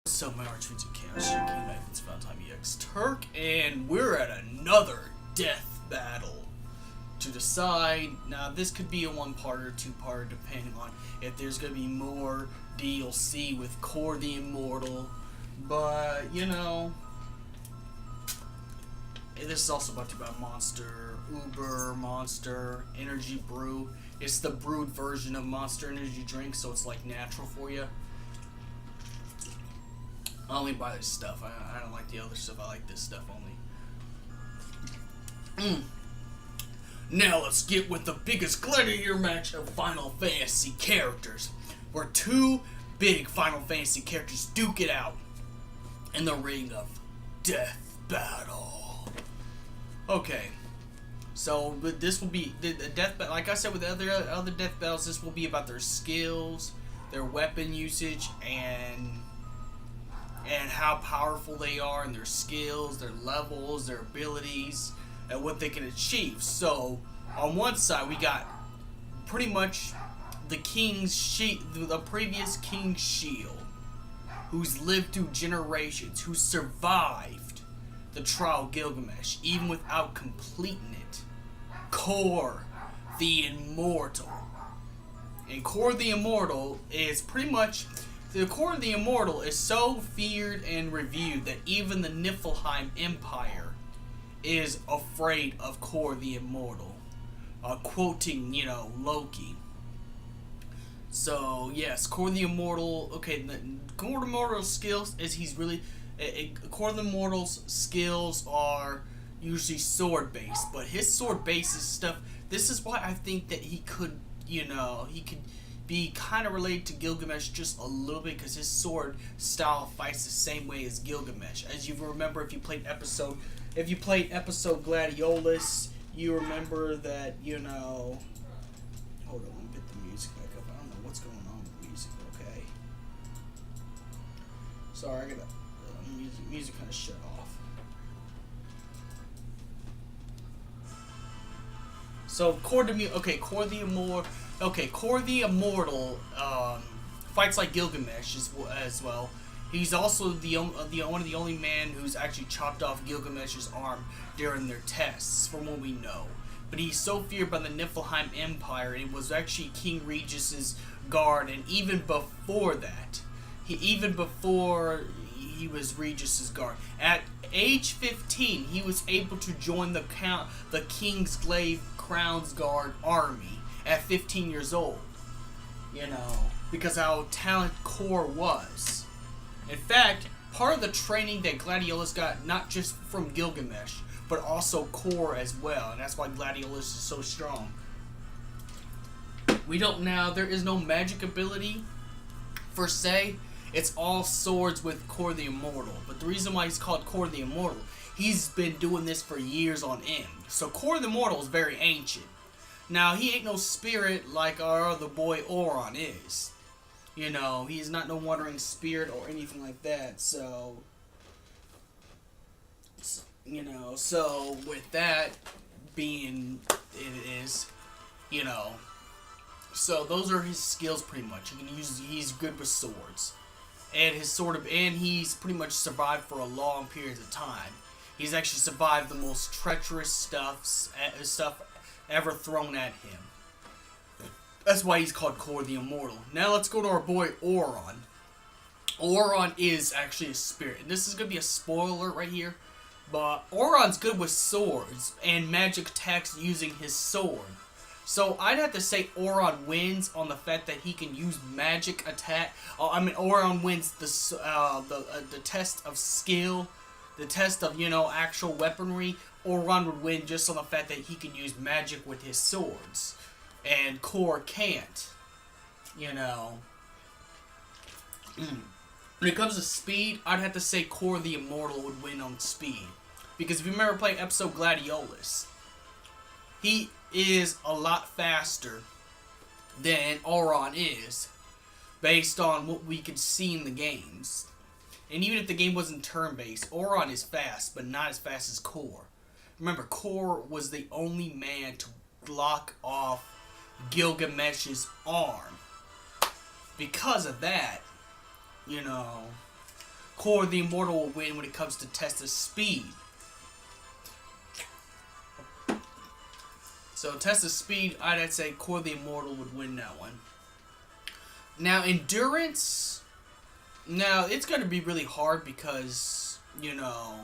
So my archfiends and chaos, your king knife is found time EX Turk, and we're at another death battle to decide. Now this could be a one-parter, two-parter, depending on if there's gonna be more DLC with Core the Immortal. But you know, this is also brought to you by Monster, Uber, Monster, Energy Brew. It's the brewed version of Monster Energy drink, so it's like natural for you. I only buy this stuff. I don't like the other stuff. I like this stuff only. Now let's get with the biggest gladiator match of Final Fantasy characters, where two big Final Fantasy characters duke it out in the ring of Deathbattle. Okay, so but this will be the death battle. Like I said with the other death battles, this will be about their skills, their weapon usage, and how powerful they are, and their skills, their levels, their abilities, and what they can achieve. So on one side we got pretty much the the previous King's Shield, who's lived through generations, who survived the trial of Gilgamesh even without completing it. Core the Immortal. And Core the Immortal is pretty much... The Core of the Immortal is so feared and reviewed that even the Niflheim Empire is afraid of Core the Immortal. Quoting, you know, Loki. So, yes, Core the Immortal... Okay, Core the Immortal's skills is he's really... Core the Immortal's skills are usually sword-based, but his sword-based stuff... This is why I think that he could, you know, he could... be kind of related to Gilgamesh just a little bit, because his sword style fights the same way as Gilgamesh. As you remember, if you played episode Gladiolus, you remember that, you know. Hold on, let me get the music back up. I don't know what's going on with the music. Okay. Sorry, I got music kind of shut off. So Core the Immortal fights like Gilgamesh as well. He's also one of the only men who's actually chopped off Gilgamesh's arm during their tests, from what we know. But he's so feared by the Niflheim Empire, and it was actually King Regis's guard, and even before that, he was Regis's guard. At age 15, he was able to join the King's Glaive Crown's Guard army at 15 years old, you know, because how talented Core was. In fact, part of the training that Gladiolus got, not just from Gilgamesh, but also Core as well, and that's why Gladiolus is so strong. There is no magic ability, per se. It's all swords with Core the Immortal. But the reason why he's called Core the Immortal, he's been doing this for years on end. So Core the Immortal is very ancient. Now, he ain't no spirit like our other boy Auron is. You know, he's not no wandering spirit or anything like that, so... You know, so with that being it is, you know... So those are his skills pretty much. He's good with swords. And he's pretty much survived for a long period of time. He's actually survived the most treacherous stuff ever thrown at him. That's why he's called Core the Immortal. Now let's go to our boy Auron. Auron is actually a spirit. And this is going to be a spoiler right here. But Auron's good with swords and magic attacks using his sword. So I'd have to say Auron wins on the fact that he can use magic attack. Auron wins the test of skill, the test of, you know, actual weaponry. Auron would win just on the fact that he can use magic with his swords, and Core can't. You know. When it comes to speed, I'd have to say Core the Immortal would win on speed, because if you remember playing episode Gladiolus, he is a lot faster than Auron is, based on what we could see in the games. And even if the game wasn't turn-based, Auron is fast, but not as fast as Core. Remember, Core was the only man to block off Gilgamesh's arm. Because of that, you know, Core the Immortal will win when it comes to test of speed. So test of speed, I'd say Core the Immortal would win that one. Now endurance, now it's going to be really hard because, you know,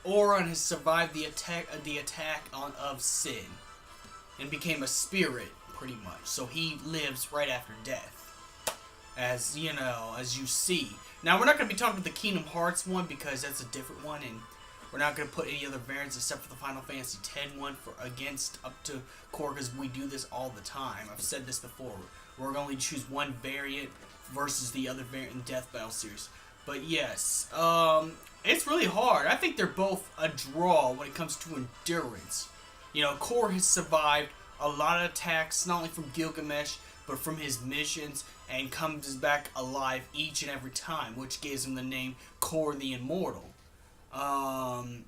Auron has survived the attack of Sin and became a spirit pretty much. So he lives right after death, as you know, as you see. Now we're not going to be talking about the Kingdom Hearts one because that's a different one, and we're not going to put any other variants except for the Final Fantasy X one for against up to Core, because we do this all the time. I've said this before. We're going to choose one variant versus the other variant in the Deathbattle series. But yes, it's really hard. I think they're both a draw when it comes to endurance. You know, Core has survived a lot of attacks, not only from Gilgamesh, but from his missions, and comes back alive each and every time, which gives him the name Core the Immortal. And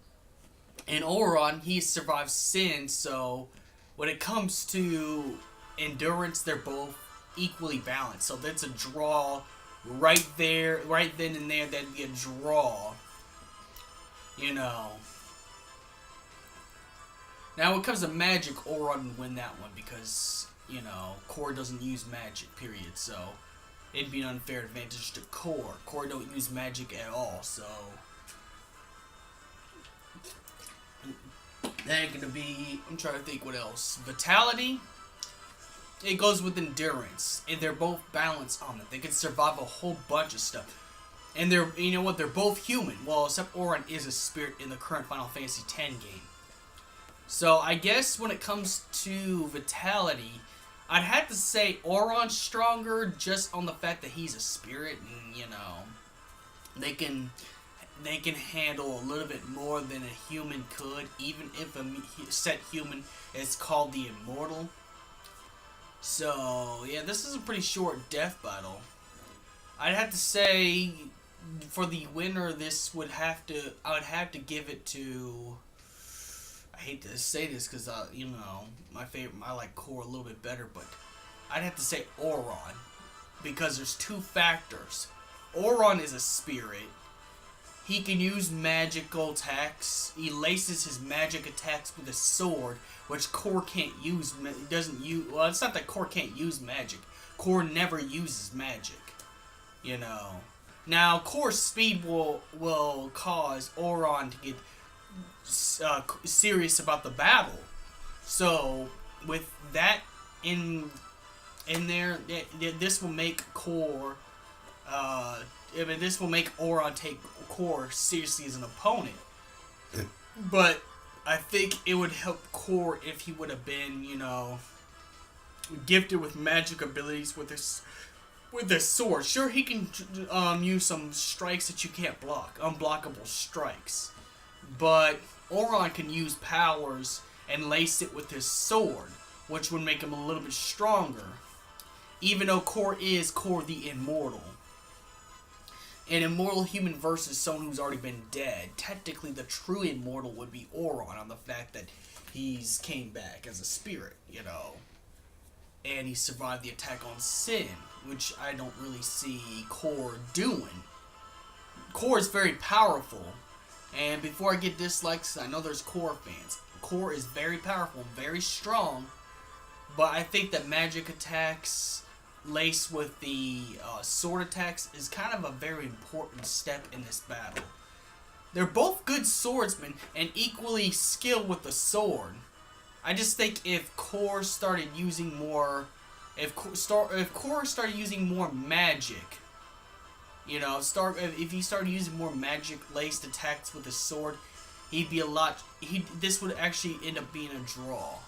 Auron, he survived Sin, so when it comes to endurance, they're both equally balanced. So that's a draw right there, right then and there. That'd be a draw, you know. Now when it comes to magic, Auron would win that one because, you know, Core doesn't use magic, period. So it'd be an unfair advantage to Core. Core don't use magic at all, so that ain't gonna be, I'm trying to think what else. Vitality, it goes with endurance, and they're both balanced on it. They can survive a whole bunch of stuff, and they're, you know what, they're both human. Well, except Auron is a spirit in the current Final Fantasy X game. So I guess when it comes to vitality, I'd have to say Auron's stronger just on the fact that he's a spirit, and you know, they can handle a little bit more than a human could, even if a set human is called the Immortal. So yeah, this is a pretty short death battle. I'd have to say for the winner, I would have to give it to, I hate to say this because you know, I like Core a little bit better, but I'd have to say Auron, because there's two factors. Auron is a spirit. He can use magical attacks. He laces his magic attacks with a sword, which Core can't use. Well, it's not that Core can't use magic. Core never uses magic. You know. Now, Core's speed will cause Auron to get serious about the battle. So, with that in there, this will make Core. This will make Auron take Core seriously as an opponent. But I think it would help Core if he would have been, you know, gifted with magic abilities with his sword. Sure, he can use some strikes that you can't block, unblockable strikes. But Auron can use powers and lace it with his sword, which would make him a little bit stronger. Even though Core is Core the Immortal. An immortal human versus someone who's already been dead. Technically, the true immortal would be Auron, on the fact that he's came back as a spirit, you know. And he survived the attack on Sin, which I don't really see Core doing. Core is very powerful. And before I get dislikes, I know there's Core fans. Core is very powerful, very strong. But I think that magic attacks laced with the sword attacks is kind of a very important step in this battle. They're both good swordsmen and equally skilled with the sword. I just think if Core started using more, if Core started using more magic, you know, if he started using more magic laced attacks with the sword, he'd be this would actually end up being a draw.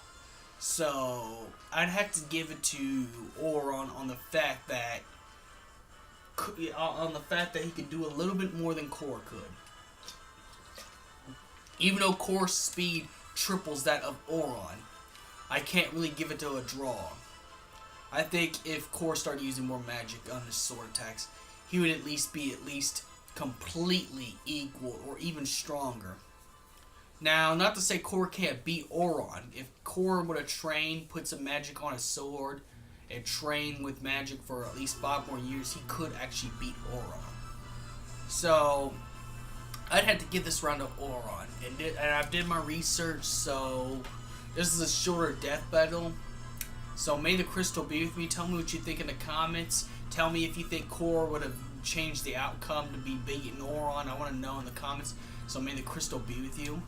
So I'd have to give it to Auron on the fact that he could do a little bit more than Core could. Even though Core's speed triples that of Auron, I can't really give it to a draw. I think if Core started using more magic on his sword attacks, he would at least be completely equal or even stronger. Now, not to say Core can't beat Auron. If Core would have trained, put some magic on his sword, and trained with magic for at least 5 more years, he could actually beat Auron. So I'd had to give this round to Auron, and I did my research. So this is a shorter death battle. So may the crystal be with me. Tell me what you think in the comments. Tell me if you think Cor would have changed the outcome to be beating Auron. I want to know in the comments. So may the crystal be with you.